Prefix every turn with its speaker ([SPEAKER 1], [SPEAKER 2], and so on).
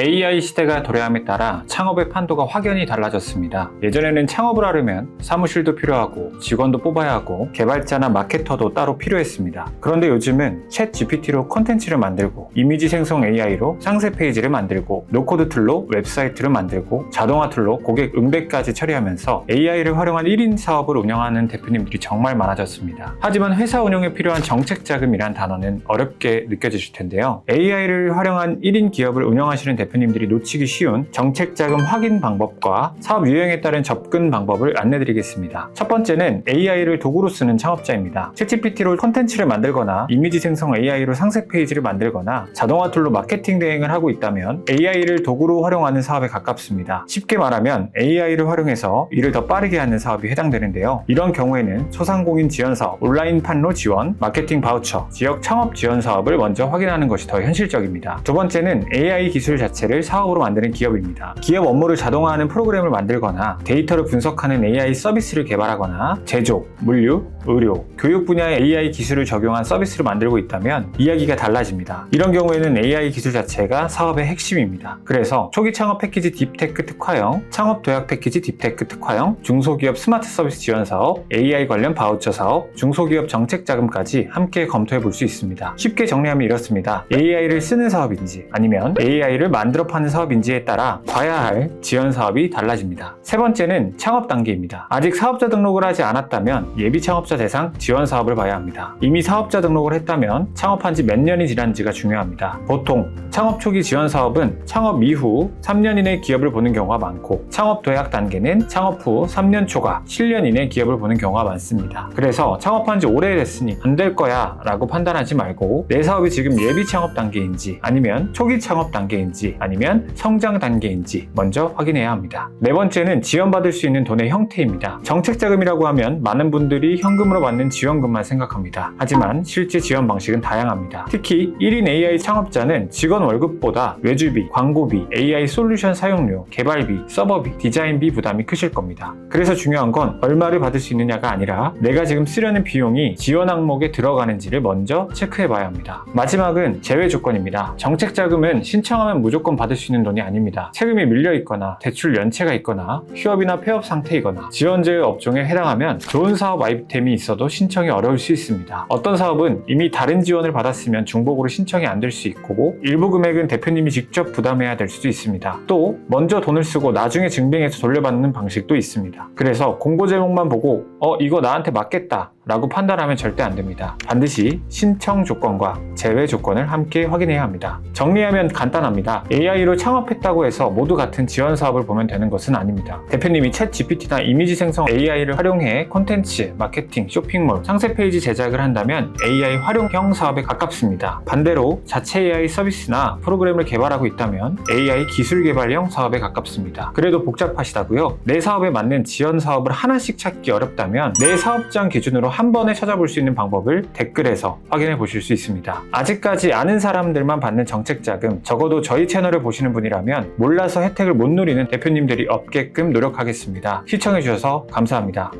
[SPEAKER 1] AI 시대가 도래함에 따라 창업의 판도가 확연히 달라졌습니다. 예전에는 창업을 하려면 사무실도 필요하고 직원도 뽑아야 하고 개발자나 마케터도 따로 필요했습니다. 그런데 요즘은 챗 GPT로 콘텐츠를 만들고 이미지 생성 AI로 상세 페이지를 만들고 노코드 툴로 웹사이트를 만들고 자동화 툴로 고객 응대까지 처리하면서 AI를 활용한 1인 사업을 운영하는 대표님들이 정말 많아졌습니다. 하지만 회사 운영에 필요한 정책 자금이란 단어는 어렵게 느껴지실 텐데요. AI를 활용한 1인 기업을 운영하시는 대표님들이 놓치기 쉬운 정책 자금 확인 방법과 사업 유형에 따른 접근 방법을 안내드리겠습니다. 첫 번째는 AI를 도구로 쓰는 창업자입니다. 챗GPT로 콘텐츠를 만들거나 이미지 생성 AI로 상세 페이지를 만들거나 자동화 툴로 마케팅 대행을 하고 있다면 AI를 도구로 활용하는 사업에 가깝습니다. 쉽게 말하면 AI를 활용해서 일을 더 빠르게 하는 사업이 해당되는데요. 이런 경우에는 소상공인 지원 사업, 온라인 판로 지원, 마케팅 바우처, 지역 창업 지원 사업을 먼저 확인하는 것이 더 현실적입니다. 두 번째는 AI 기술 자체를 사업으로 만드는 기업입니다. 기업 업무를 자동화하는 프로그램을 만들거나 데이터를 분석하는 AI 서비스를 개발하거나 제조, 물류, 의료, 교육 분야의 AI 기술을 적용한 서비스를 만들고 있다면 이야기가 달라집니다. 이런 경우에는 AI 기술 자체가 사업의 핵심입니다. 그래서 초기 창업 패키지 딥테크 특화형, 창업 도약 패키지 딥테크 특화형, 중소기업 스마트 서비스 지원 사업, AI 관련 바우처 사업, 중소기업 정책 자금까지 함께 검토해 볼 수 있습니다. 쉽게 정리하면 이렇습니다. AI를 쓰는 사업인지 아니면 AI를 만들어 파는 사업인지에 따라 봐야 할 지원 사업이 달라집니다. 세 번째는 창업 단계입니다. 아직 사업자 등록을 하지 않았다면 예비 창업자 대상 지원 사업을 봐야 합니다. 이미 사업자 등록을 했다면 창업한 지 몇 년이 지난지가 중요합니다. 보통 창업 초기 지원 사업은 창업 이후 3년 이내 기업을 보는 경우가 많고 창업 도약 단계는 창업 후 3년 초과 7년 이내 기업을 보는 경우가 많습니다. 그래서 창업한 지 오래됐으니 안 될 거야 라고 판단하지 말고 내 사업이 지금 예비 창업 단계인지 아니면 초기 창업 단계인지 아니면 성장 단계인지 먼저 확인해야 합니다. 네 번째는 지원받을 수 있는 돈의 형태입니다. 정책 자금이라고 하면 많은 분들이 현금으로 받는 지원금만 생각합니다. 하지만 실제 지원 방식은 다양합니다. 특히 1인 AI 창업자는 직원 월급보다 외주비, 광고비, AI 솔루션 사용료, 개발비, 서버비, 디자인비 부담이 크실 겁니다. 그래서 중요한 건 얼마를 받을 수 있느냐가 아니라 내가 지금 쓰려는 비용이 지원 항목에 들어가는지를 먼저 체크해 봐야 합니다. 마지막은 제외 조건입니다. 정책 자금은 신청하면 무조건 받을 수 있는 돈이 아닙니다. 세금이 밀려 있거나 대출 연체가 있거나 휴업이나 폐업 상태이거나 지원제외 업종에 해당하면 좋은 사업 아이템이 있어도 신청이 어려울 수 있습니다. 어떤 사업은 이미 다른 지원을 받았으면 중복으로 신청이 안 될 수 있고 일부 금액은 대표님이 직접 부담해야 될 수도 있습니다. 또 먼저 돈을 쓰고 나중에 증빙해서 돌려받는 방식도 있습니다. 그래서 공고 제목만 보고 이거 나한테 맞겠다 라고 판단하면 절대 안 됩니다. 반드시 신청 조건과 제외 조건을 함께 확인해야 합니다. 정리하면 간단합니다. AI로 창업했다고 해서 모두 같은 지원 사업을 보면 되는 것은 아닙니다. 대표님이 챗 GPT나 이미지 생성 AI를 활용해 콘텐츠, 마케팅, 쇼핑몰, 상세 페이지 제작을 한다면 AI 활용형 사업에 가깝습니다. 반대로 자체 AI 서비스나 프로그램을 개발하고 있다면 AI 기술 개발형 사업에 가깝습니다. 그래도 복잡하시다고요? 내 사업에 맞는 지원 사업을 하나씩 찾기 어렵다면 내 사업장 기준으로 한 번에 찾아볼 수 있는 방법을 댓글에서 확인해 보실 수 있습니다. 아직까지 아는 사람들만 받는 정책 자금, 적어도 저희 채널을 보시는 분이라면 몰라서 혜택을 못 누리는 대표님들이 없게끔 노력하겠습니다. 시청해 주셔서 감사합니다.